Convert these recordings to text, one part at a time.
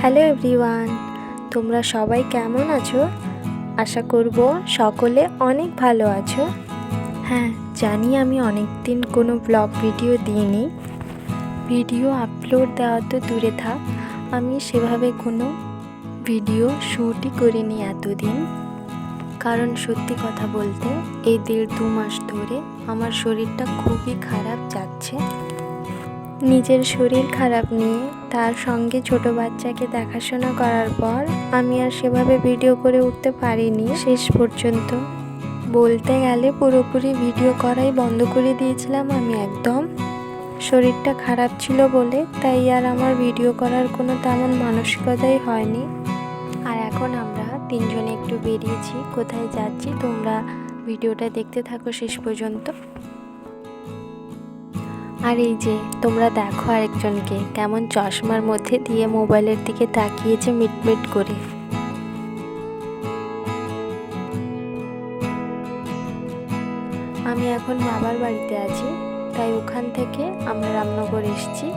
Hello everyone, তোমরা সবাই কেমন আছো? আশা করব সকলে অনেক ভালো আছো। হ্যাঁ, জানি আমি অনেক দিন কোনো ব্লগ ভিডিও দিইনি। ভিডিও আপলোড দেওয়া তো দূরে থাক, আমি সেভাবে কোনো ভিডিও শ্যুটই করিনি এতদিন। কারণ সত্যি কথা বলতে এই 1.5-2 মাস ধরে আমার শরীরটা খুবই খারাপ যাচ্ছে। নিজের শরীর খারাপ নিয়ে তার সঙ্গে ছোট বাচ্চাকে দেখাশোনা করার পর আমি আর সেভাবে ভিডিও করে উঠতে পারিনি শেষ পর্যন্ত। বলতে গেলে পুরোপুরি ভিডিও করাই বন্ধ করে দিয়েছিলাম আমি একদম। শরীরটা খারাপ ছিল বলে তাই আর আমার ভিডিও করার কোনো তেমন মানসিকতাই হয়নি। আর এখন আমরা 3 জনে একটু বেরিয়েছি, কোথায় যাচ্ছি তোমরা ভিডিওটা দেখতে থাকো শেষ পর্যন্ত। আর এই যে তোমরা দেখো আরেকজনকে কেমন চশমার মধ্যে দিয়ে মোবাইলের দিকে তাকিয়েছে মিটমিট করে। আমি এখন বাবার বাড়িতে আছি, তাই ওখান থেকে আমরা রামনগর এসেছি,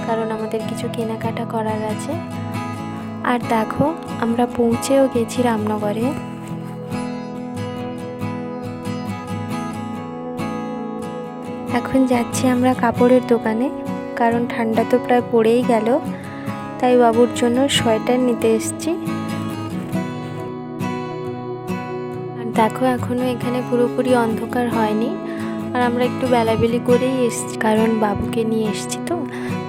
কারণ আমাদের কিছু কেনাকাটা করার আছে। আর দেখো আমরা পৌঁছেও গেছি রামনগরে। এখন যাচ্ছি আমরা কাপড়ের দোকানে, কারণ ঠান্ডা তো প্রায় পড়েই গেল, তাই বাবুর জন্য সোয়েটার নিতে এসেছি। আর দেখো এখনও এখানে পুরোপুরি অন্ধকার হয়নি, আর আমরা একটু বেলাবেলি করেই এসেছি, কারণ বাবুকে নিয়ে এসেছি তো,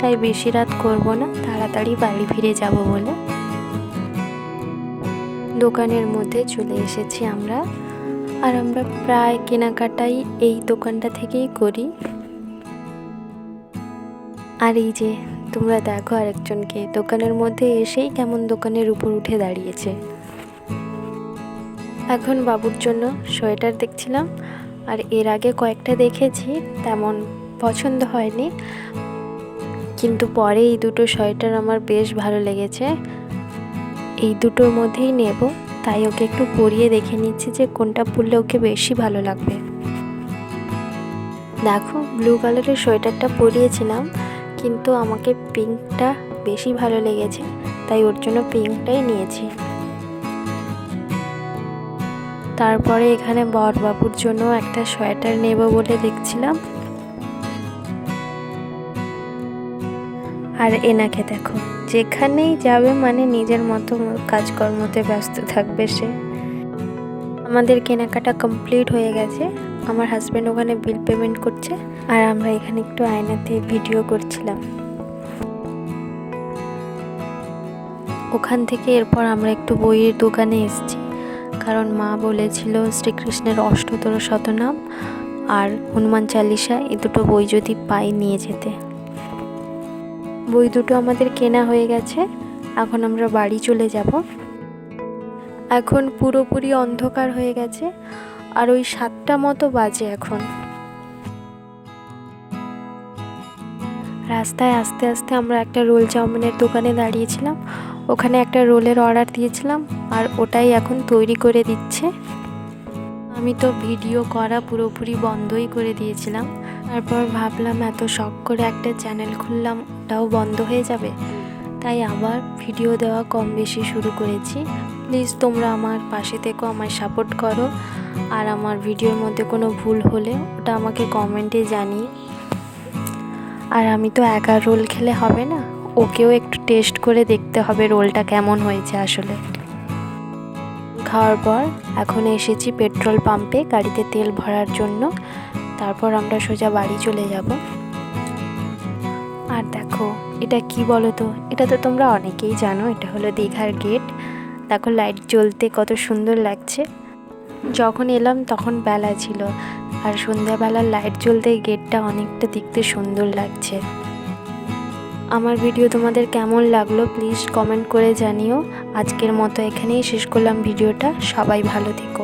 তাই বেশি রাত করব না, তাড়াতাড়ি বাড়ি ফিরে যাব বলে। দোকানের মধ্যে চলে এসেছি আমরা, আর আমরা প্রায় কেনাকাটাই এই দোকানটা থেকেই করি। আর এই যে তোমরা দেখো আরেকজনকে দোকানের মধ্যে এসেই কেমন দোকানের উপর উঠে দাঁড়িয়েছে। এখন বাবুর জন্য সোয়েটার দেখছিলাম, আর এর আগে কয়েকটা দেখেছি, তেমন পছন্দ হয়নি, কিন্তু পরে এই দুটো সোয়েটার আমার বেশ ভালো লেগেছে। এই দুটোর মধ্যেই নেব, তাই ওকে একটু পরিয়ে দেখে নিচ্ছি যে কোনটা পরলে ওকে বেশি ভালো লাগবে। দেখো ব্লু কালারের সোয়েটারটা পরিয়েছিলাম, কিন্তু আমাকে পিঙ্কটা বেশি ভালো লেগেছে, তাই ওর জন্য পিঙ্কটাই নিয়েছি। তারপরে এখানে বরবাবুর জন্য একটা সোয়েটার নেব বলে দেখছিলাম। আর এনাকে দেখো, যেখানেই যাবে মানে নিজের মতো কাজকর্মতে ব্যস্ত থাকবে সে। আমাদের কেনাকাটা কমপ্লিট হয়ে গেছে, আমার হাজব্যান্ড ওখানে বিল পেমেন্ট করছে, আর আমরা এখানে একটু আয়নাতে ভিডিও করছিলাম। ওখান থেকে এরপর আমরা একটু বইয়ের দোকানে এসেছি, কারণ মা বলেছিল শ্রীকৃষ্ণের 8তর শতনাম আর হনুমান চালিসা এই দুটো বই যদি পাই নিয়ে যেতে। বই দুটো আমাদের কেনা হয়ে গেছে, এখন আমরা বাড়ি চলে যাব। এখন পুরোপুরি অন্ধকার হয়ে গেছে, আর ওই 7টা মতো বাজে এখন। রাস্তায় আস্তে আস্তে আমরা একটা রোল চাউমিনের দোকানে দাঁড়িয়েছিলাম, ওখানে একটা রোলের অর্ডার দিয়েছিলাম, আর ওটাই এখন তৈরি করে দিচ্ছে। আমি তো ভিডিও করা পুরোপুরি বন্ধই করে দিয়েছিলাম, তারপর ভাবলাম এত শখ করে একটা চ্যানেল খুললাম, ওটাও বন্ধ হয়ে যাবে, তাই আবার ভিডিও দেওয়া কম বেশি শুরু করেছি। প্লিজ তোমরা আমার পাশে থেকো, আমায় সাপোর্ট করো, আর আমার ভিডিওর মধ্যে কোনো ভুল হলে ওটা আমাকে কমেন্টে জানিয়ে। আর আমি তো একা রোল খেলে হবে না, ওকেও একটু টেস্ট করে দেখতে হবে রোলটা কেমন হয়েছে আসলে। খাওয়ার পর এখন এসেছি পেট্রোল পাম্পে গাড়িতে তেল ভরার জন্য, তারপর আমরা সোজা বাড়ি চলে যাব। আর দেখো এটা কি বলো তো, এটা তো তোমরা অনেকেই জানো, এটা হলো দীঘার গেট। দেখো লাইট জ্বলতে কত সুন্দর লাগছে। যখন এলাম তখন বেলা ছিল, আর সন্ধ্যাবেলার লাইট জ্বলতে গেটটা অনেকটা দেখতে সুন্দর লাগছে। আমার ভিডিও তোমাদের কেমন লাগলো প্লিজ কমেন্ট করে জানিও। আজকের মতো এখানেই শেষ করলাম ভিডিওটা, সবাই ভালো থেকো।